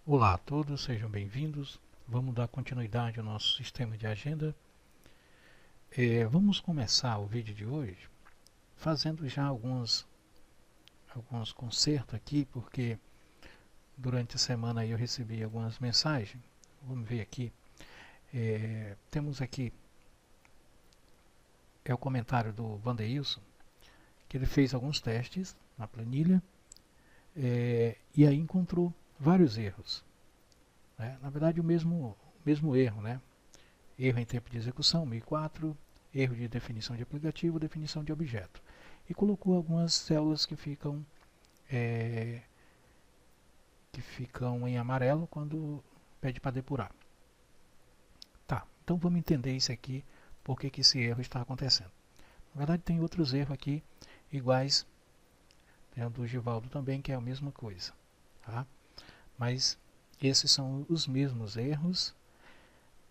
Olá a todos, sejam bem-vindos. Vamos dar continuidade ao nosso sistema de agenda. Vamos começar o vídeo de hoje fazendo já alguns consertos aqui, porque durante a semana aí eu recebi algumas mensagens. Vamos ver aqui. Temos aqui o comentário do Vandeilson, que ele fez alguns testes na planilha e aí encontrou vários erros. Na verdade, o mesmo erro, né? Erro em tempo de execução, 1004, erro de definição de aplicativo, definição de objeto. E colocou algumas células que ficam em amarelo quando pede para depurar. Tá, então vamos entender isso aqui, por que esse erro está acontecendo. Na verdade, tem outros erros aqui iguais, tem o do Givaldo também, que é a mesma coisa. Tá? Mas esses são os mesmos erros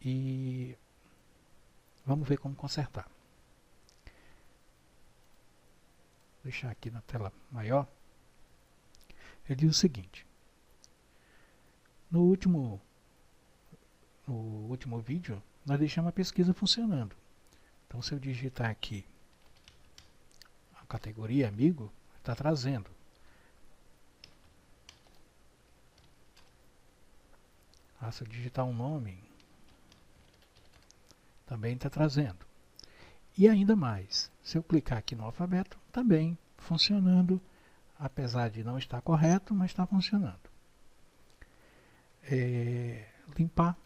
e vamos ver como consertar. Vou deixar aqui na tela maior. Ele diz o seguinte: no último vídeo nós deixamos a pesquisa funcionando. Então, se eu digitar aqui a categoria amigo, está trazendo. Se eu digitar um nome, também está trazendo. E ainda mais, se eu clicar aqui no alfabeto, também funcionando, apesar de não estar correto, mas está funcionando. Limpar.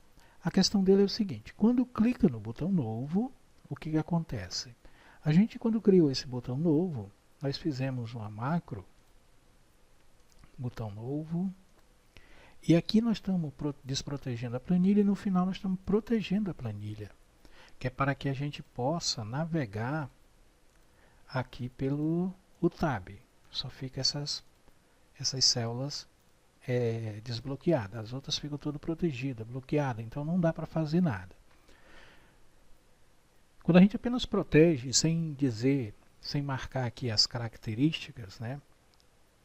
A questão dele é o seguinte: quando clica no botão novo, o que acontece? A gente, quando criou esse botão novo, nós fizemos uma macro, botão novo, e aqui nós estamos desprotegendo a planilha e no final nós estamos protegendo a planilha, que é para que a gente possa navegar aqui pelo tab. Só fica essas células desbloqueadas, as outras ficam tudo protegidas, bloqueadas, então não dá para fazer nada. Quando a gente apenas protege, sem dizer, sem marcar aqui as características, né?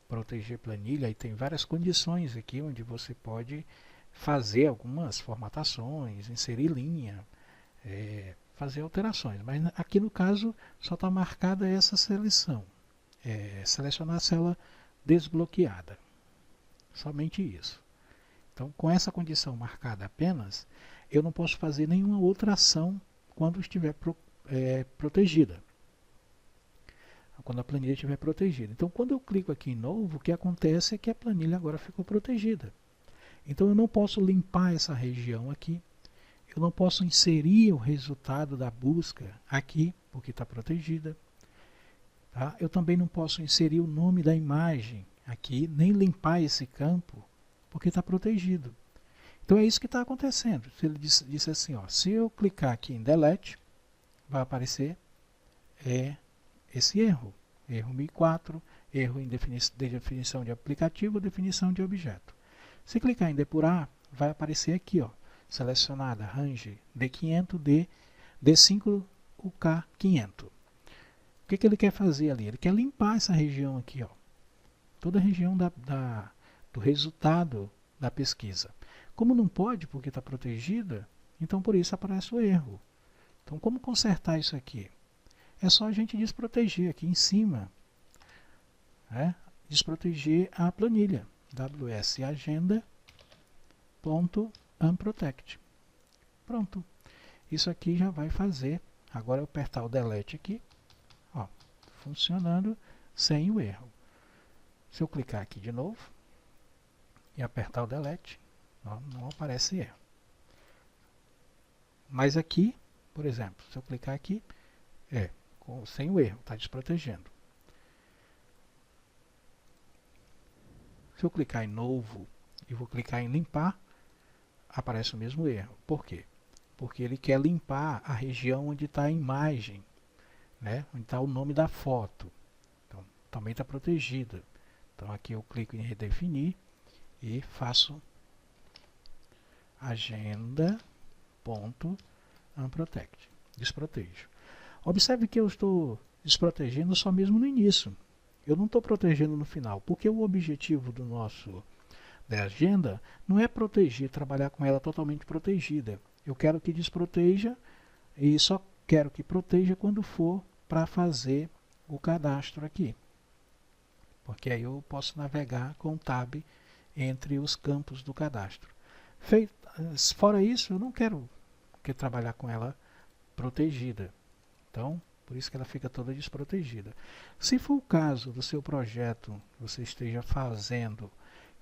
Proteger planilha, e tem várias condições aqui onde você pode fazer algumas formatações, inserir linha, fazer alterações, mas aqui no caso só está marcada essa seleção, selecionar a célula desbloqueada, somente isso. Então, com essa condição marcada apenas, eu não posso fazer nenhuma outra ação quando estiver protegida, quando a planilha estiver protegida. Então, quando eu clico aqui em novo, o que acontece é que a planilha agora ficou protegida. Então, eu não posso limpar essa região aqui, eu não posso inserir o resultado da busca aqui, porque está protegida. Tá? Eu também não posso inserir o nome da imagem aqui, nem limpar esse campo, porque está protegido. Então é isso que está acontecendo. Ele disse assim, se eu clicar aqui em Delete, vai aparecer esse erro. Erro 1004, erro em definição de aplicativo, definição de objeto. Se clicar em Depurar, vai aparecer aqui, selecionada range D500, D5, UK500. O que ele quer fazer ali? Ele quer limpar essa região aqui, toda a região do resultado da pesquisa. Como não pode, porque está protegida, então por isso aparece o erro. Então, como consertar isso aqui? É só a gente desproteger aqui em cima, desproteger a planilha, wsagenda.unprotect. Pronto. Isso aqui já vai fazer. Agora eu apertar o delete aqui, funcionando sem o erro. Se eu clicar aqui de novo e apertar o delete, não aparece erro. Mas aqui, por exemplo, se eu clicar aqui, sem o erro, está desprotegendo. Se eu clicar em novo e vou clicar em limpar, aparece o mesmo erro. Por quê? Porque ele quer limpar a região onde está a imagem, onde está o nome da foto. Então, também está protegida. Então, aqui eu clico em redefinir e faço agenda.unprotect. Desprotejo. Observe que eu estou desprotegendo só mesmo no início. Eu não estou protegendo no final, porque o objetivo da agenda não é proteger, trabalhar com ela totalmente protegida. Eu quero que desproteja e só quero que proteja quando for para fazer o cadastro aqui. Porque aí eu posso navegar com o tab entre os campos do cadastro. Fora isso, eu não quero trabalhar com ela protegida. Então, por isso que ela fica toda desprotegida. Se for o caso do seu projeto que você esteja fazendo,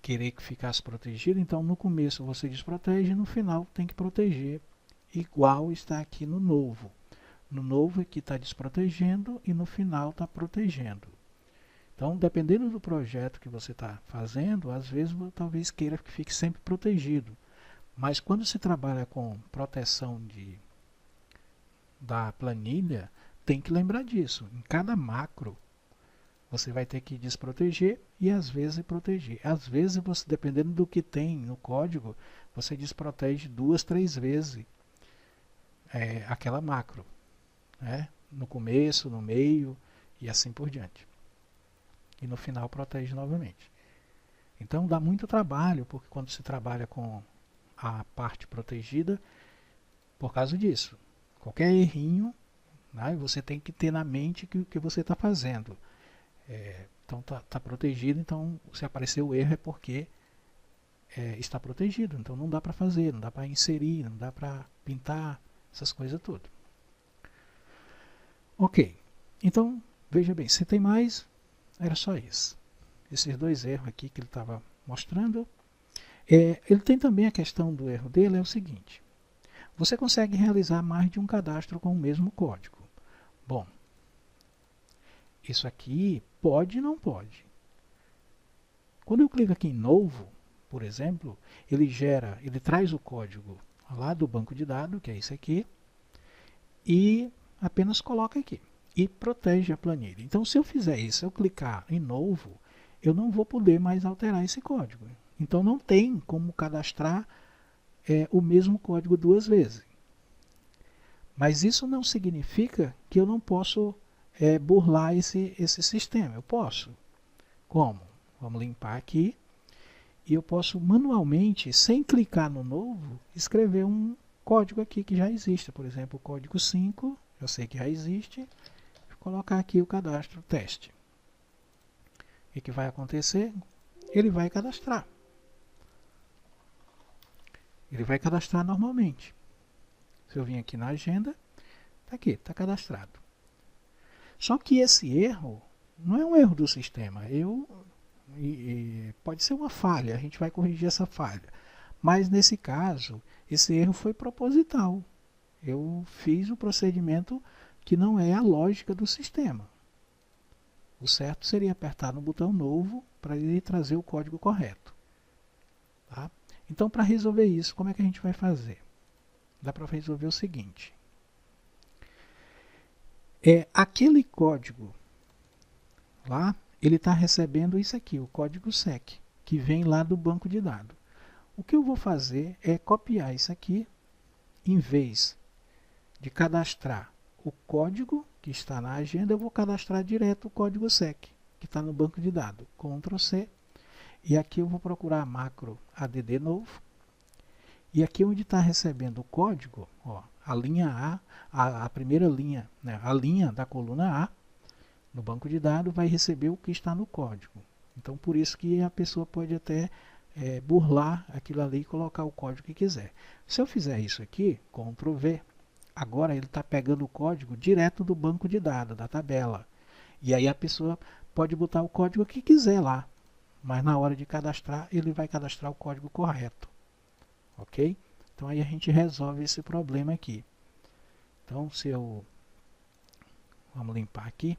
querer que ficasse protegido, então no começo você desprotege e no final tem que proteger, igual está aqui no novo. No novo aqui está desprotegendo e no final está protegendo. Então, dependendo do projeto que você está fazendo, às vezes talvez queira que fique sempre protegido. Mas quando se trabalha com proteção da planilha, tem que lembrar disso. Em cada macro, você vai ter que desproteger e às vezes proteger. Às vezes, você, dependendo do que tem no código, você desprotege 2, 3 vezes aquela macro. Né? No começo, no meio e assim por diante. E no final protege novamente. Então dá muito trabalho, porque quando se trabalha com a parte protegida, por causa disso. Qualquer errinho, né, você tem que ter na mente que o que você está fazendo. Então está protegido, então se aparecer o erro é porque está protegido. Então não dá para fazer, não dá para inserir, não dá para pintar, essas coisas tudo. Ok, então veja bem, se tem mais, era só isso. Esses 2 erros aqui que ele estava mostrando. Ele tem também a questão do erro dele, é o seguinte. Você consegue realizar mais de um cadastro com o mesmo código. Bom, isso aqui pode e não pode. Quando eu clico aqui em novo, por exemplo, ele traz o código lá do banco de dados, que é esse aqui, e apenas coloca aqui. E protege a planilha. Então, se eu fizer isso, eu clicar em novo, eu não vou poder mais alterar esse código. Então, não tem como cadastrar o mesmo código 2 vezes. Mas isso não significa que eu não posso burlar esse sistema. Eu posso. Como? Vamos limpar aqui. E eu posso manualmente, sem clicar no novo, escrever um código aqui que já existe. Por exemplo, o código 5, eu sei que já existe. Vou colocar aqui o cadastro teste. O que vai acontecer? Ele vai cadastrar. Ele vai cadastrar normalmente. Se eu vim aqui na agenda, está aqui, está cadastrado. Só que esse erro não é um erro do sistema. Pode ser uma falha, a gente vai corrigir essa falha. Mas nesse caso, esse erro foi proposital. Eu fiz o procedimento que não é a lógica do sistema. O certo seria apertar no botão novo para ele trazer o código correto. Tá? Então, para resolver isso, como é que a gente vai fazer? Dá para resolver o seguinte. Aquele código lá, ele está recebendo isso aqui, o código SEC, que vem lá do banco de dados. O que eu vou fazer é copiar isso aqui, em vez de cadastrar o código que está na agenda, eu vou cadastrar direto o código SEC, que está no banco de dados. Ctrl C. E aqui eu vou procurar a macro add novo. E aqui onde está recebendo o código, ó, a linha A, a primeira linha, né, a linha da coluna A, no banco de dados, vai receber o que está no código. Então, por isso que a pessoa pode até burlar aquilo ali e colocar o código que quiser. Se eu fizer isso aqui, Ctrl V, agora ele está pegando o código direto do banco de dados, da tabela. E aí a pessoa pode botar o código que quiser lá. Mas na hora de cadastrar, ele vai cadastrar o código correto. Ok? Então aí a gente resolve esse problema aqui. Então se eu... Vamos limpar aqui.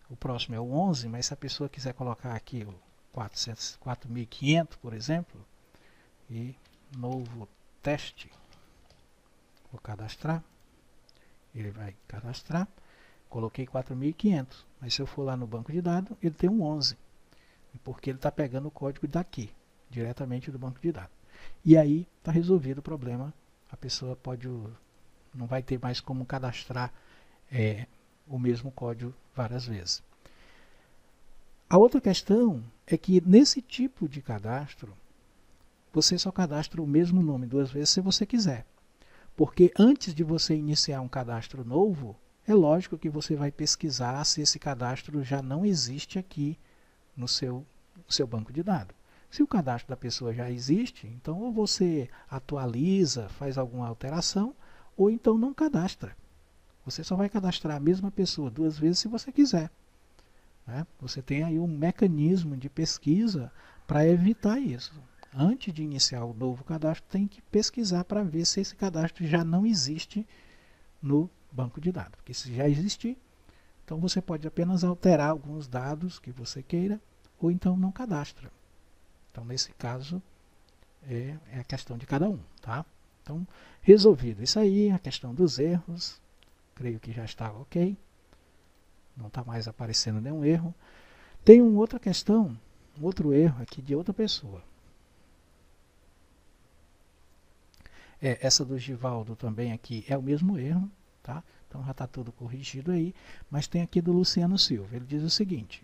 O próximo é o 11, mas se a pessoa quiser colocar aqui o 4500, por exemplo, e novo teste, vou cadastrar. Ele vai cadastrar. Coloquei 4500, mas se eu for lá no banco de dados, ele tem um 11. Porque ele está pegando o código daqui, diretamente do banco de dados. E aí está resolvido o problema. A pessoa não vai ter mais como cadastrar o mesmo código várias vezes. A outra questão é que nesse tipo de cadastro, você só cadastra o mesmo nome 2 vezes se você quiser. Porque antes de você iniciar um cadastro novo, é lógico que você vai pesquisar se esse cadastro já não existe aqui no seu banco de dados. Se o cadastro da pessoa já existe, então ou você atualiza, faz alguma alteração, ou então não cadastra. Você só vai cadastrar a mesma pessoa 2 vezes se você quiser. Né? Você tem aí um mecanismo de pesquisa para evitar isso. Antes de iniciar o novo cadastro, tem que pesquisar para ver se esse cadastro já não existe no banco de dados. Porque se já existir, então você pode apenas alterar alguns dados que você queira, ou então não cadastra. Então, nesse caso, é a questão de cada um. Tá? Então, resolvido isso aí, a questão dos erros, creio que já está ok. Não está mais aparecendo nenhum erro. Tem uma outra questão, um outro erro aqui de outra pessoa. Essa do Givaldo também aqui é o mesmo erro, tá? Então já está tudo corrigido aí. Mas tem aqui do Luciano Silva. Ele diz o seguinte: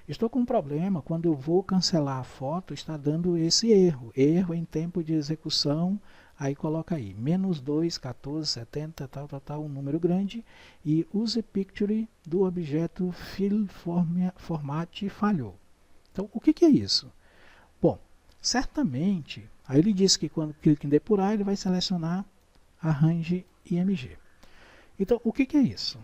estou com um problema quando eu vou cancelar a foto, está dando esse erro. Erro em tempo de execução. Aí coloca aí, -2, 14, 70, tal, um número grande. E use picture do objeto fill format falhou. Então, o que é isso? Bom, certamente, aí ele diz que quando clica em depurar, ele vai selecionar Arrange IMG. Então, o que é isso?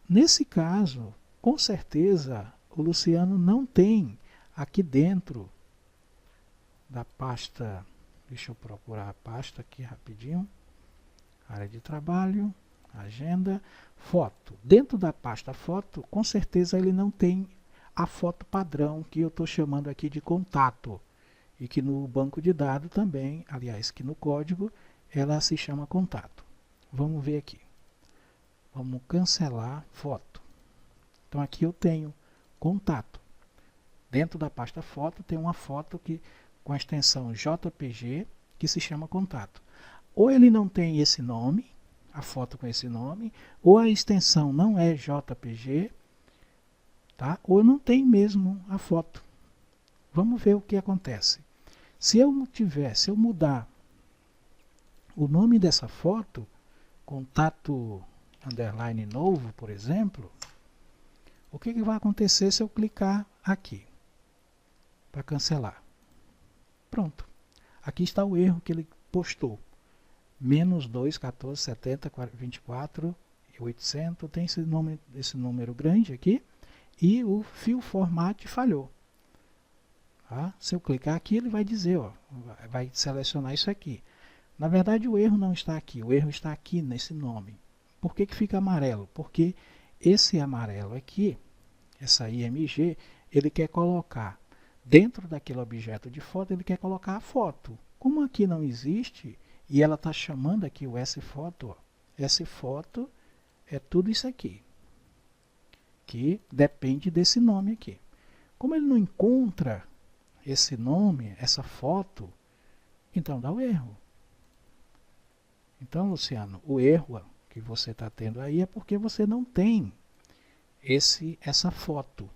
Nesse caso, com certeza, o Luciano não tem aqui dentro da pasta. Deixa eu procurar a pasta aqui rapidinho. Área de trabalho, agenda, foto. Dentro da pasta foto, com certeza ele não tem a foto padrão que eu estou chamando aqui de contato. E que no banco de dados também, aliás, que no código, ela se chama contato. Vamos ver aqui. Vamos cancelar foto. Então aqui eu tenho contato. Dentro da pasta foto tem uma foto que com a extensão JPG, que se chama contato. Ou ele não tem esse nome, a foto com esse nome, ou a extensão não é JPG, tá? Ou não tem mesmo a foto. Vamos ver o que acontece. Se eu mudar o nome dessa foto, contato underline novo, por exemplo, o que vai acontecer se eu clicar aqui para cancelar? Pronto. Aqui está o erro que ele postou. -2, 14, 70, 24 e 800. Tem esse número grande aqui. E o fill format falhou. Tá? Se eu clicar aqui, ele vai dizer, ó, vai selecionar isso aqui. Na verdade, o erro não está aqui. O erro está aqui nesse nome. Por que fica amarelo? Porque esse amarelo aqui, essa IMG, ele quer colocar dentro daquele objeto de foto, ele quer colocar a foto. Como aqui não existe, e ela está chamando aqui o S-Foto, S-Foto é tudo isso aqui, que depende desse nome aqui. Como ele não encontra esse nome, essa foto, então dá o erro. Então, Luciano, o erro que você está tendo aí é porque você não tem essa foto,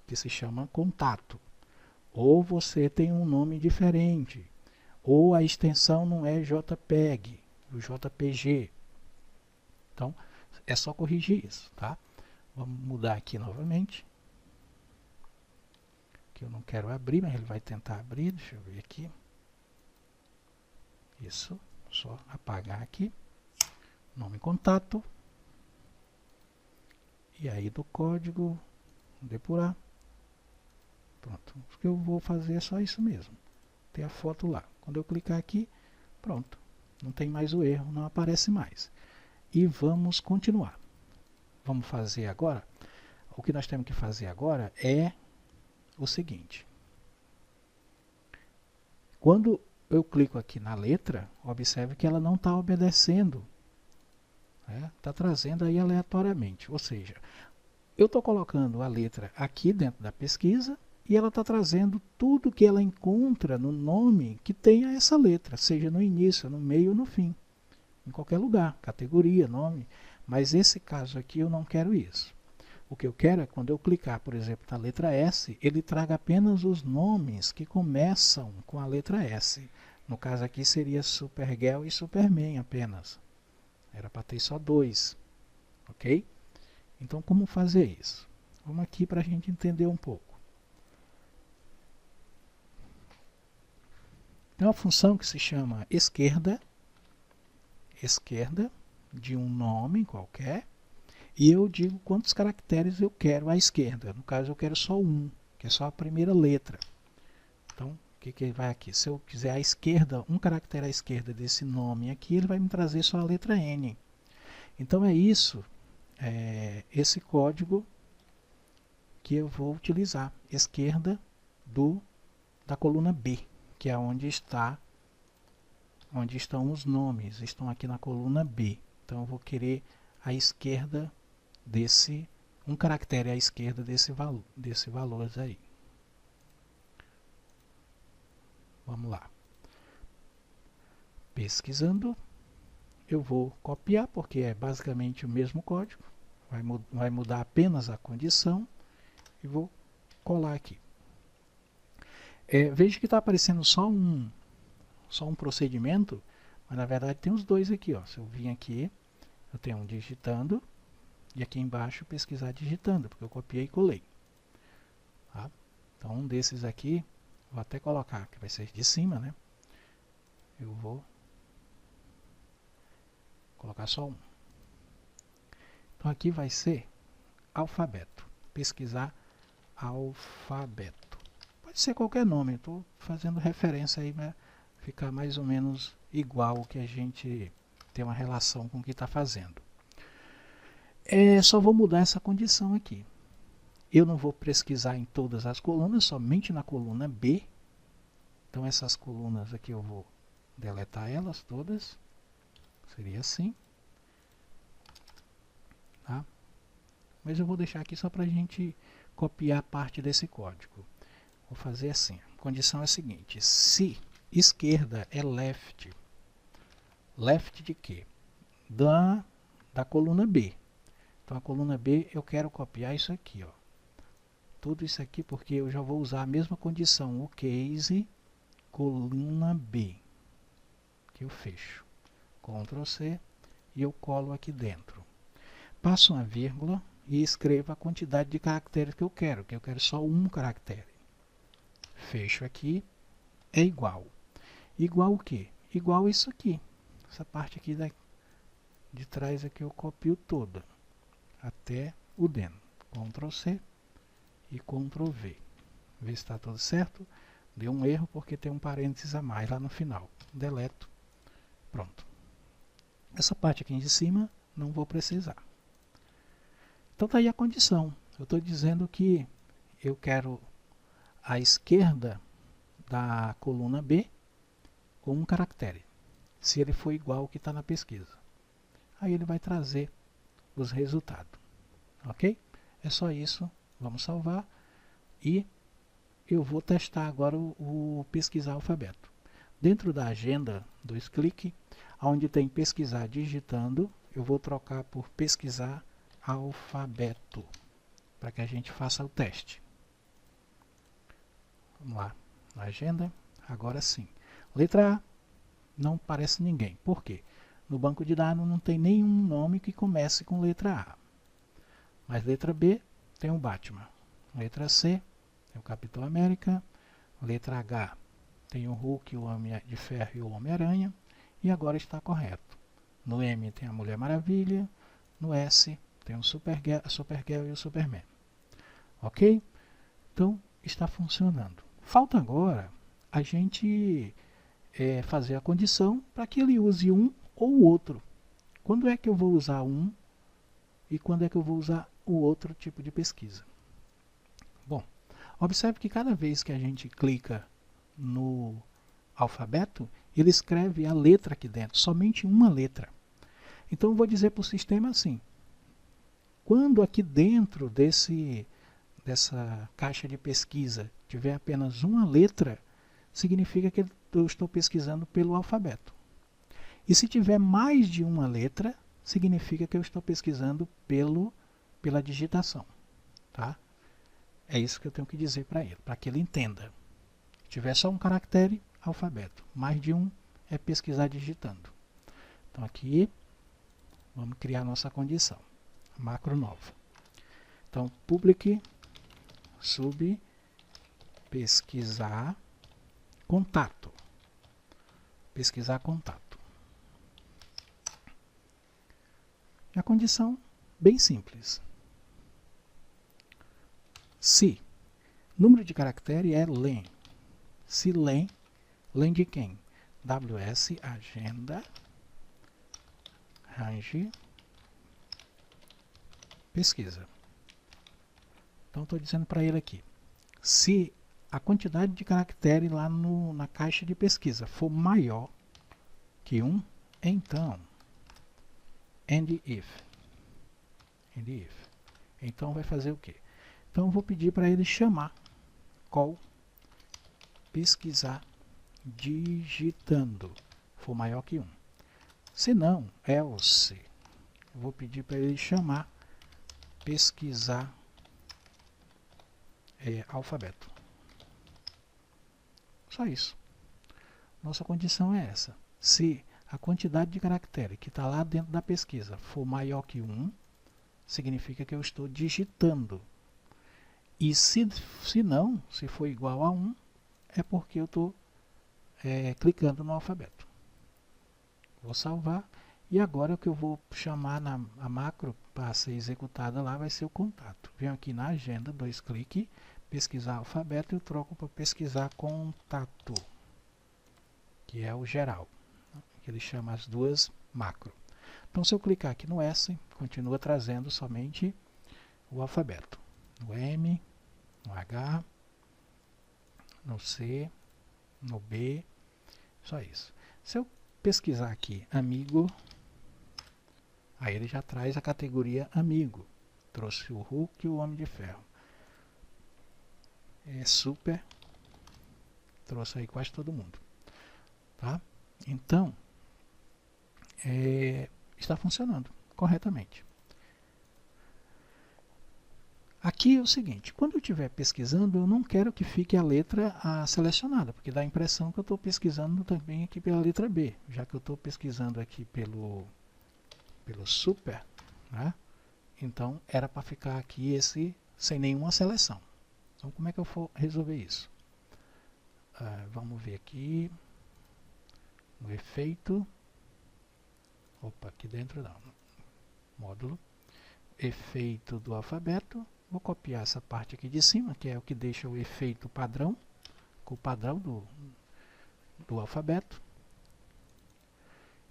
que se chama contato. Ou você tem um nome diferente, ou a extensão não é JPEG, o JPG. Então, é só corrigir isso, tá? Vamos mudar aqui novamente. Que eu não quero abrir, mas ele vai tentar abrir. Deixa eu ver aqui. Isso, só apagar aqui. Nome contato. E aí do código, depurar. Pronto. O que eu vou fazer é só isso mesmo. Tem a foto lá. Quando eu clicar aqui, pronto. Não tem mais o erro, não aparece mais. E vamos continuar. Vamos fazer agora. O que nós temos que fazer agora é o seguinte. Quando eu clico aqui na letra, observe que ela não está obedecendo. Está trazendo aí aleatoriamente. Ou seja, eu estou colocando a letra aqui dentro da pesquisa e ela está trazendo tudo que ela encontra no nome que tenha essa letra, seja no início, no meio ou no fim. Em qualquer lugar, categoria, nome. Mas esse caso aqui eu não quero isso. O que eu quero é quando eu clicar, por exemplo, na letra S, ele traga apenas os nomes que começam com a letra S. No caso aqui seria Supergirl e Superman apenas. Era para ter só dois. Ok? Então como fazer isso? Vamos aqui para a gente entender um pouco. Tem uma função que se chama esquerda de um nome qualquer, e eu digo quantos caracteres eu quero à esquerda. No caso eu quero só um, que é só a primeira letra. Então o que vai aqui? Se eu quiser à esquerda, um caractere à esquerda desse nome aqui, ele vai me trazer só a letra N. Então é isso, esse código que eu vou utilizar, esquerda da coluna B, que é onde estão os nomes, estão aqui na coluna B. Então eu vou querer a esquerda um caractere à esquerda desse valor aí. Vamos lá. Pesquisando, eu vou copiar, porque é basicamente o mesmo código, vai mudar apenas a condição, e vou colar aqui. Veja que está aparecendo só um procedimento, mas na verdade tem os dois aqui. Ó. Se eu vim aqui, eu tenho um digitando, e aqui embaixo pesquisar digitando, porque eu copiei e colei. Tá? Então um desses aqui, vou até colocar, que vai ser de cima, né? Eu vou colocar só um. Então aqui vai ser alfabeto, pesquisar alfabeto. Pode ser qualquer nome, estou fazendo referência aí para ficar mais ou menos igual, que a gente tem uma relação com o que está fazendo. Só vou mudar essa condição aqui. Eu não vou pesquisar em todas as colunas, somente na coluna B. Então essas colunas aqui eu vou deletar elas todas. Seria assim. Tá? Mas eu vou deixar aqui só para a gente copiar parte desse código. Vou fazer assim. A condição é a seguinte. Se esquerda é left. Left de quê? Da coluna B. Então a coluna B eu quero copiar isso aqui. Ó. Tudo isso aqui porque eu já vou usar a mesma condição. O case coluna B. Que eu fecho. Ctrl C e eu colo aqui dentro. Passo uma vírgula e escrevo a quantidade de caracteres que eu quero só um caractere. Fecho aqui, é igual. Igual o quê? Igual isso aqui. Essa parte aqui de trás aqui eu copio toda, até o dentro. Ctrl C e Ctrl V. Ver se está tudo certo. Deu um erro porque tem um parênteses a mais lá no final. Deleto. Pronto. Essa parte aqui de cima não vou precisar. Então está aí a condição. Eu estou dizendo que eu quero a esquerda da coluna B com um caractere. Se ele for igual ao que está na pesquisa. Aí ele vai trazer os resultados. Ok? É só isso. Vamos salvar. E eu vou testar agora o pesquisar alfabeto. Dentro da agenda, 2 cliques, onde tem pesquisar digitando, eu vou trocar por pesquisar alfabeto, para que a gente faça o teste. Vamos lá, na agenda, agora sim. Letra A, não aparece ninguém. Por quê? No banco de dados não tem nenhum nome que comece com letra A. Mas letra B tem o Batman. Letra C tem o Capitão América. Letra H tem o Hulk, o Homem de Ferro e o Homem-Aranha. E agora está correto. No M tem a Mulher Maravilha. No S tem o Supergirl e o Superman. Ok? Então está funcionando. Falta agora a gente fazer a condição para que ele use um ou o outro. Quando é que eu vou usar um e quando é que eu vou usar o outro tipo de pesquisa? Bom, observe que cada vez que a gente clica no alfabeto, ele escreve a letra aqui dentro, somente uma letra. Então eu vou dizer para o sistema assim, quando aqui dentro dessa caixa de pesquisa tiver apenas uma letra, significa que eu estou pesquisando pelo alfabeto. E se tiver mais de uma letra, significa que eu estou pesquisando pela digitação. tá? É isso que eu tenho que dizer para ele, para que ele entenda. Se tiver só um caractere, alfabeto. Mais de um é pesquisar digitando. Então aqui, vamos criar nossa condição. Macro nova. Então, public sub pesquisar contato. Pesquisar contato. E a condição, bem simples. Se número de caractere é len. Se len, len de quem? WS agenda range pesquisa. Então estou dizendo para ele aqui, se a quantidade de caractere lá na caixa de pesquisa for maior que 1, então end if. Então vai fazer o quê? Então eu vou pedir para ele chamar call pesquisar digitando, for maior que 1. Se não, else, eu vou pedir para ele chamar pesquisar alfabeto. Só isso. Nossa condição é essa. Se a quantidade de caractere que está lá dentro da pesquisa for maior que 1, significa que eu estou digitando. E se não, se for igual a 1, é porque eu estou clicando no alfabeto. Vou salvar. E agora o que eu vou chamar a macro para ser executada lá vai ser o contato. Venho aqui na agenda, 2 cliques, pesquisar alfabeto e eu troco para pesquisar contato, que é o geral, que ele chama as duas macro. Então se eu clicar aqui no S, continua trazendo somente o alfabeto. No M, no H, no C, no B, só isso. Se eu pesquisar aqui amigo, aí ele já traz a categoria amigo. Trouxe o Hulk e o Homem de Ferro. Super, trouxe aí quase todo mundo. Tá? Então, está funcionando corretamente. Aqui é o seguinte, quando eu estiver pesquisando, eu não quero que fique a letra A selecionada, porque dá a impressão que eu estou pesquisando também aqui pela letra B, já que eu estou pesquisando aqui pelo super, né? Então era para ficar aqui esse sem nenhuma seleção. Então como é que eu vou resolver isso? Vamos ver aqui no efeito, opa, aqui dentro não, módulo, efeito do alfabeto. Vou copiar essa parte aqui de cima, que é o que deixa o efeito padrão, com o padrão do alfabeto.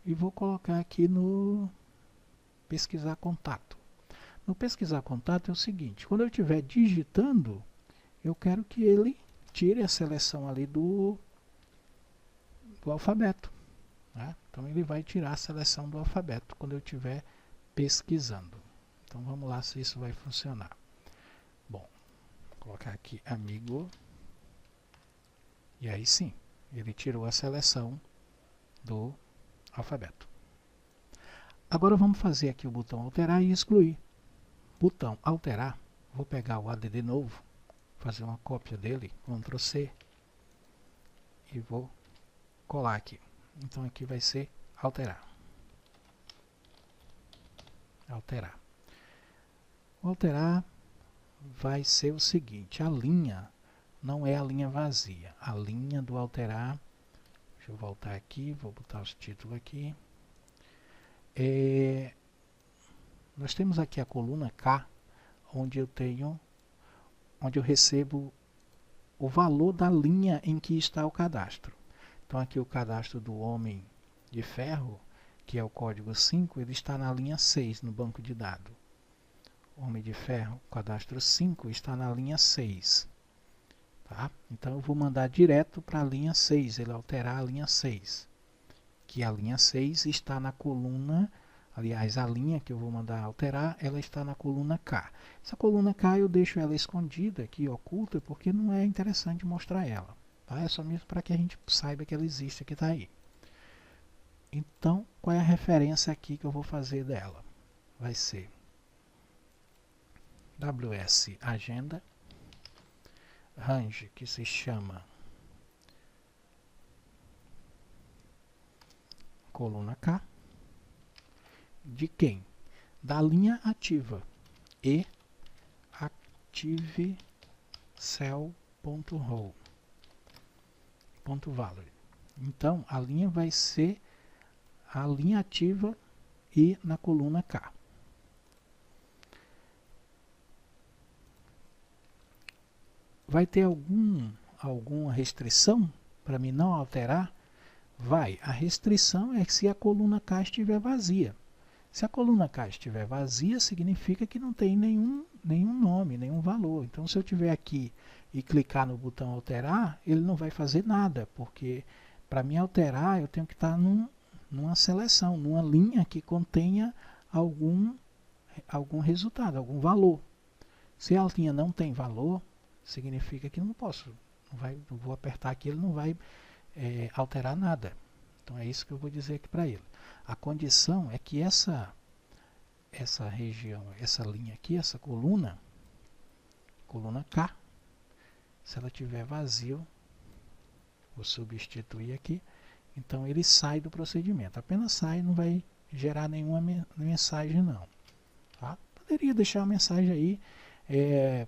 E vou colocar aqui no pesquisar contato. No pesquisar contato é o seguinte, quando eu estiver digitando, eu quero que ele tire a seleção ali do alfabeto. Né? Então ele vai tirar a seleção do alfabeto quando eu estiver pesquisando. Então vamos lá se isso vai funcionar. Bom, vou colocar aqui amigo. E aí sim, ele tirou a seleção do alfabeto. Agora vamos fazer aqui o botão alterar e excluir. Botão alterar, vou pegar o AD de novo, fazer uma cópia dele, Ctrl C, e vou colar aqui. Então aqui vai ser alterar. Alterar. O alterar vai ser o seguinte, a linha não é a linha vazia, a linha do alterar, deixa eu voltar aqui, vou botar os títulos aqui, nós temos aqui a coluna K, onde eu recebo o valor da linha em que está o cadastro. Então aqui o cadastro do Homem de Ferro, que é o código 5, ele está na linha 6 no banco de dados. Homem de Ferro, cadastro 5, está na linha 6. Tá? Então eu vou mandar direto para a linha 6, ele alterar a linha 6. Que a linha 6 está na coluna, aliás, a linha que eu vou mandar alterar, ela está na coluna K. Essa coluna K eu deixo ela escondida aqui, oculta, porque não é interessante mostrar ela. Tá? É só mesmo para que a gente saiba que ela existe, que está aí. Então, qual é a referência aqui que eu vou fazer dela? Vai ser WS Agenda, range que se chama coluna K, de quem? Da linha ativa e active cell.row .value. Então a linha vai ser a linha ativa e na coluna K. Vai ter alguma restrição para mim não alterar? Vai. A restrição é que se a coluna K estiver vazia. Se a coluna K estiver vazia, significa que não tem nenhum nome, nenhum valor. Então, se eu tiver aqui e clicar no botão alterar, ele não vai fazer nada, porque para mim alterar, eu tenho que estar numa seleção, numa linha que contenha algum resultado, algum valor. Se a linha não tem valor, significa que não posso. Não vou apertar aqui, ele não vai alterar nada. Então é isso que eu vou dizer aqui para ele. A condição é que essa região, essa linha aqui, essa coluna K, se ela tiver vazio, vou substituir aqui, então ele sai do procedimento. Apenas sai, não vai gerar nenhuma mensagem não. Tá? Poderia deixar uma mensagem aí,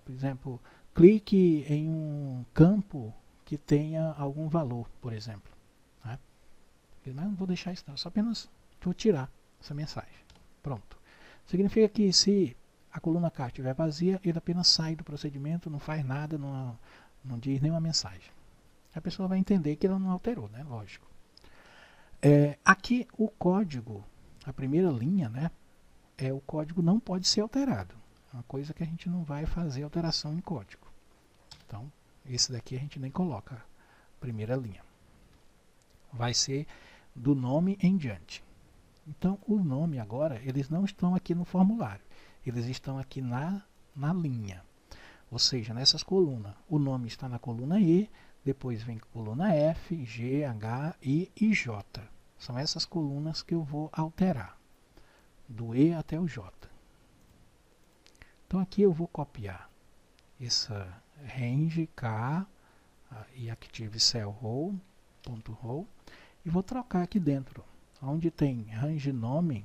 por exemplo, clique em um campo que tenha algum valor, por exemplo. Né? Mas não vou deixar isso não, só apenas vou tirar essa mensagem. Pronto. Significa que se a coluna K estiver vazia, ele apenas sai do procedimento, não faz nada, não diz nenhuma mensagem. A pessoa vai entender que ela não alterou, né? Lógico. Aqui o código, a primeira linha, né? O código não pode ser alterado. É uma coisa que a gente não vai fazer alteração em código. Então, esse daqui a gente nem coloca, primeira linha. Vai ser do nome em diante. Então, o nome agora, eles não estão aqui no formulário. Eles estão aqui na linha. Ou seja, nessas colunas. O nome está na coluna E, depois vem coluna F, G, H, I e J. São essas colunas que eu vou alterar. Do E até o J. Então, aqui eu vou copiar essa range K e active cell row, .row, e vou trocar aqui dentro. Onde tem range nome,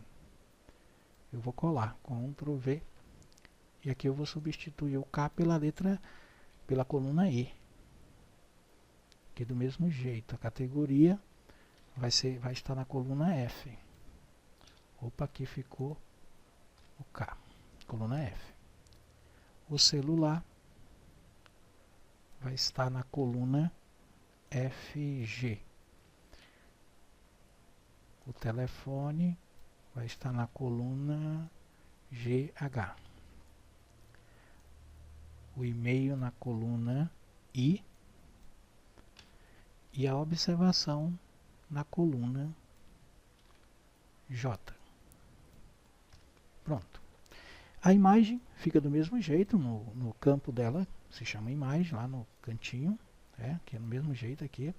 eu vou colar, Ctrl V, e aqui eu vou substituir o K pela coluna E. Aqui do mesmo jeito, a categoria vai estar na coluna F. Opa, aqui ficou o K, coluna F. O celular vai estar na coluna FG. O telefone vai estar na coluna GH. O e-mail na coluna I. E a observação na coluna J. Pronto. A imagem fica do mesmo jeito, no campo dela, se chama imagem, lá no cantinho, que é do mesmo jeito aqui.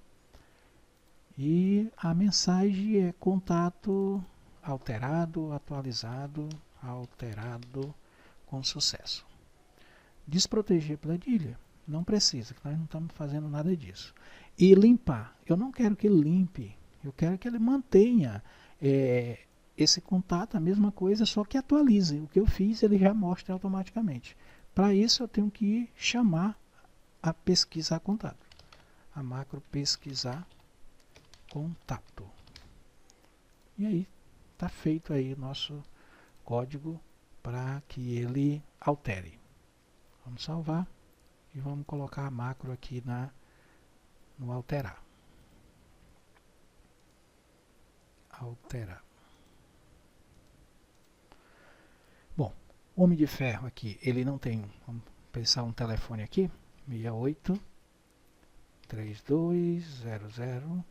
E a mensagem é contato alterado, atualizado, alterado com sucesso. Desproteger planilha, não precisa, nós não estamos fazendo nada disso. E limpar, eu não quero que ele limpe, eu quero que ele mantenha esse contato, a mesma coisa, só que atualize. O que eu fiz, ele já mostra automaticamente. Para isso, eu tenho que chamar a pesquisar contato. A macro pesquisar contato. E aí, está feito aí o nosso código para que ele altere. Vamos salvar e vamos colocar a macro aqui no alterar. Alterar. Bom, o Homem de Ferro aqui, ele não tem, vamos pensar um telefone aqui, 68 3200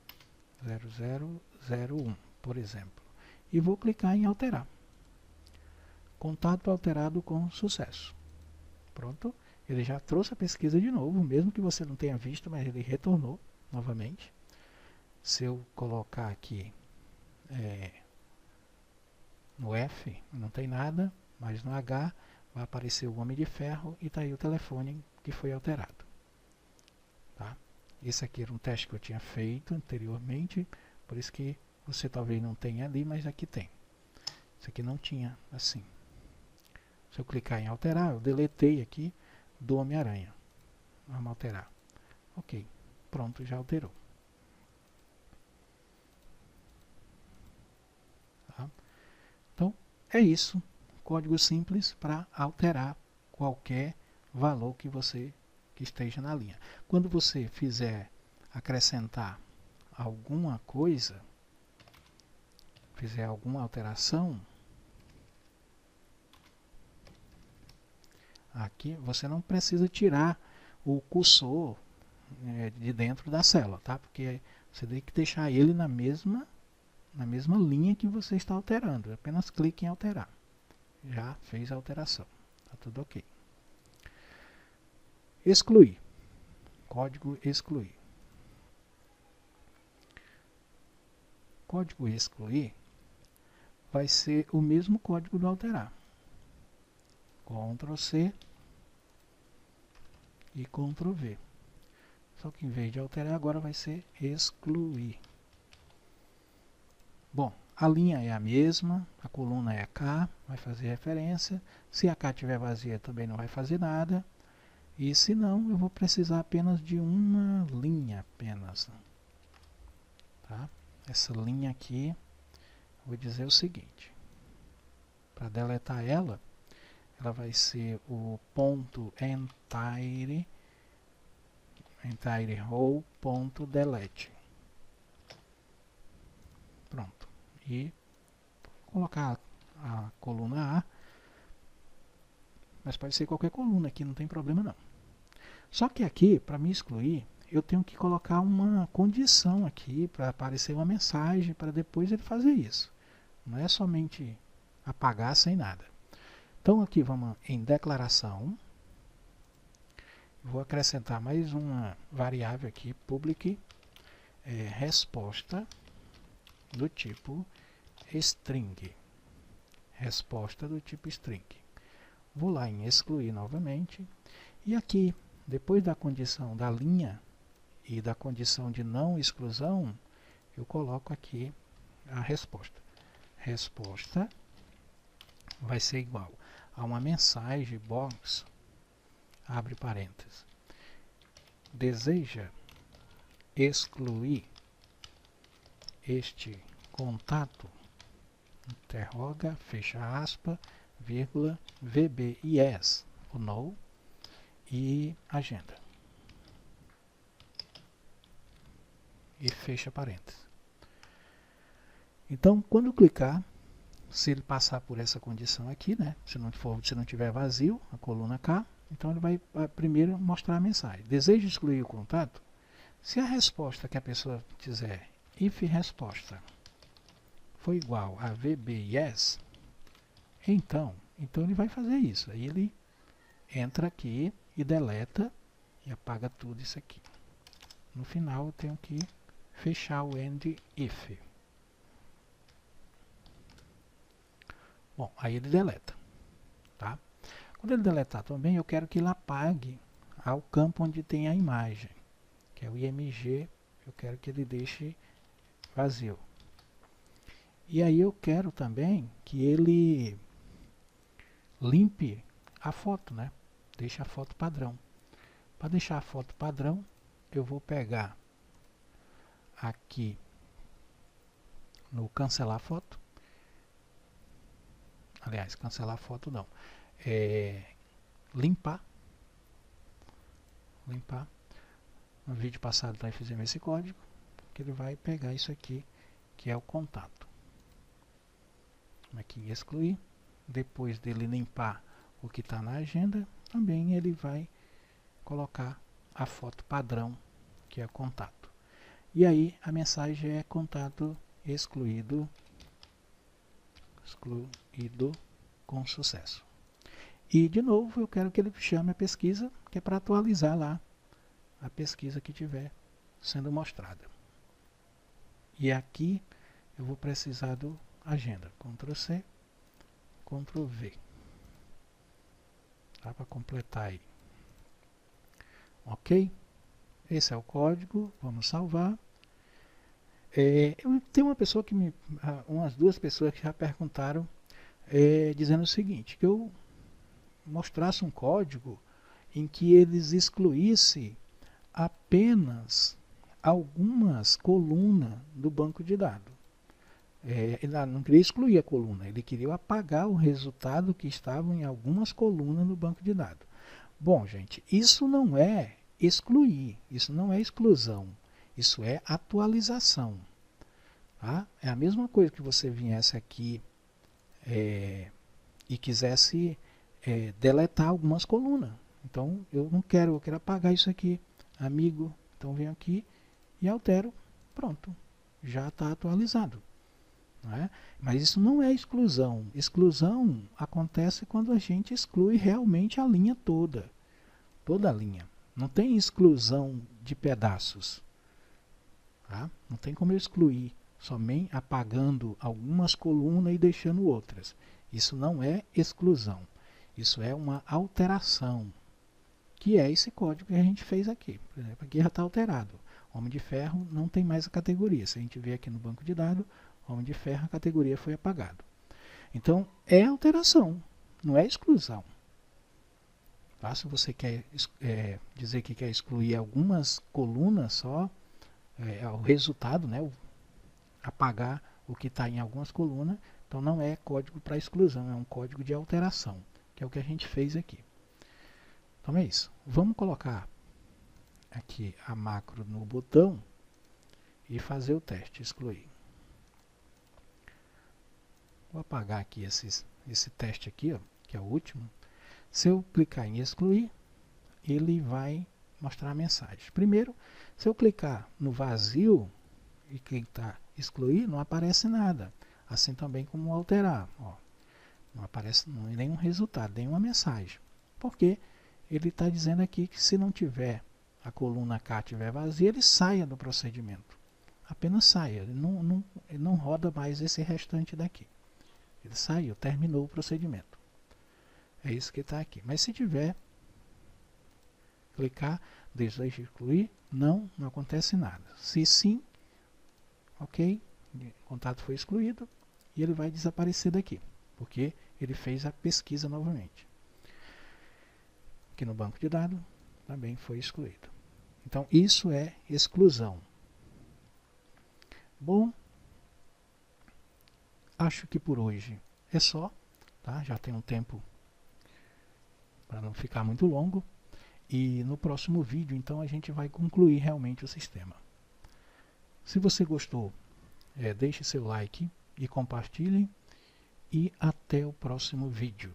0001, por exemplo. E vou clicar em alterar. Contato alterado com sucesso. Pronto, ele já trouxe a pesquisa de novo, mesmo que você não tenha visto, mas ele retornou novamente. Se eu colocar aqui no F, não tem nada, mas no H vai aparecer o Homem de Ferro e está aí o telefone que foi alterado. Tá? Esse aqui era um teste que eu tinha feito anteriormente, por isso que você talvez não tenha ali, mas aqui tem. Esse aqui não tinha assim. Se eu clicar em alterar, eu deletei aqui do Homem-Aranha. Vamos alterar. Ok, pronto, já alterou. Tá? Então, é isso. Código simples para alterar qualquer valor que esteja na linha. Quando você fizer acrescentar alguma coisa, fizer alguma alteração, aqui você não precisa tirar o cursor de dentro da célula, tá? Porque você tem que deixar ele na mesma linha que você está alterando. Apenas clique em alterar. Já fez a alteração. Está tudo ok. Excluir. Código excluir. Código excluir vai ser o mesmo código do alterar. Ctrl C e Ctrl V. Só que em vez de alterar, agora vai ser excluir. Bom, a linha é a mesma, a coluna é a K, vai fazer referência. Se a K estiver vazia, também não vai fazer nada. E se não, eu vou precisar apenas de uma linha apenas. Tá? Essa linha aqui, vou dizer o seguinte. Para deletar ela vai ser o ponto entire row.delete. Pronto. E vou colocar a coluna A, mas pode ser qualquer coluna aqui, não tem problema não. Só que aqui, para me excluir, eu tenho que colocar uma condição aqui para aparecer uma mensagem para depois ele fazer isso. Não é somente apagar sem nada. Então aqui vamos em declaração. Vou acrescentar mais uma variável aqui, public resposta do tipo string. Resposta do tipo string. Vou lá em excluir novamente. E aqui, depois da condição da linha e da condição de não exclusão, eu coloco aqui a resposta. Resposta vai ser igual a uma mensagem box, abre parênteses. Deseja excluir este contato, interroga, fecha aspa, vírgula, VBIS, o no, e agenda. E fecha parênteses. Então, quando clicar, se ele passar por essa condição aqui, né? Se não tiver vazio, a coluna K, então ele vai primeiro mostrar a mensagem. Deseja excluir o contato? Se a resposta que a pessoa fizer, if resposta, for igual a VBIS, então ele vai fazer isso. Aí ele entra aqui e deleta e apaga tudo isso aqui. No final eu tenho que fechar o end if. Bom, aí ele deleta. Tá? Quando ele deletar também, eu quero que ele apague ao campo onde tem a imagem, que é o IMG, eu quero que ele deixe vazio. E aí eu quero também que ele limpe a foto, né? Deixe a foto padrão. Para deixar a foto padrão, eu vou pegar aqui no cancelar foto. Aliás, cancelar foto não. Limpar. No vídeo passado nós fizemos esse código, que ele vai pegar isso aqui, que é o contato. Aqui em excluir. Depois dele limpar o que está na agenda, também ele vai colocar a foto padrão, que é contato. E aí a mensagem é contato excluído com sucesso. E de novo eu quero que ele chame a pesquisa, que é para atualizar lá a pesquisa que tiver sendo mostrada. E aqui eu vou precisar do agenda. Ctrl C, Ctrl V. tá? Para completar aí. Ok? Esse é o código, vamos salvar. Tem uma pessoa umas duas pessoas que já perguntaram, dizendo o seguinte, que eu mostrasse um código em que eles excluíssem apenas algumas colunas do banco de dados. Ele não queria excluir a coluna, ele queria apagar o resultado que estava em algumas colunas no banco de dados. Bom, gente, isso não é excluir, isso não é exclusão, isso é atualização. Tá? É a mesma coisa que você viesse aqui e quisesse deletar algumas colunas. Então, eu quero apagar isso aqui, amigo. Então, venho aqui e altero, pronto, já está atualizado. Não é? Mas isso não é exclusão. Exclusão acontece quando a gente exclui realmente a linha toda. Toda a linha. Não tem exclusão de pedaços. Tá? Não tem como eu excluir somente apagando algumas colunas e deixando outras. Isso não é exclusão. Isso é uma alteração. Que é esse código que a gente fez aqui. Por exemplo, aqui já está alterado. Homem de Ferro não tem mais a categoria. Se a gente ver aqui no banco de dados, Homem de Ferro, a categoria foi apagada. Então, é alteração, não é exclusão. Tá? Se você quer dizer que quer excluir algumas colunas só, o resultado, né, apagar o que está em algumas colunas, então não é código para exclusão, é um código de alteração, que é o que a gente fez aqui. Então é isso. Vamos colocar aqui a macro no botão e fazer o teste, excluir. Vou apagar aqui esse teste aqui, ó, que é o último. Se eu clicar em excluir, ele vai mostrar a mensagem. Primeiro, se eu clicar no vazio e clicar excluir, não aparece nada. Assim também como alterar. Ó, não aparece nenhum resultado, nenhuma mensagem. Porque ele está dizendo aqui que se não tiver a coluna K estiver vazia, ele saia do procedimento. Apenas saia, ele não roda mais esse restante daqui. Ele saiu, terminou o procedimento. É isso que está aqui. Mas se tiver, clicar, deseja excluir, não acontece nada. Se sim, ok, o contato foi excluído e ele vai desaparecer daqui, porque ele fez a pesquisa novamente. Aqui no banco de dados também foi excluído. Então isso é exclusão. Bom, acho que por hoje é só, tá? Já tem um tempo para não ficar muito longo. E no próximo vídeo, então, a gente vai concluir realmente o sistema. Se você gostou, deixe seu like e compartilhe. E até o próximo vídeo.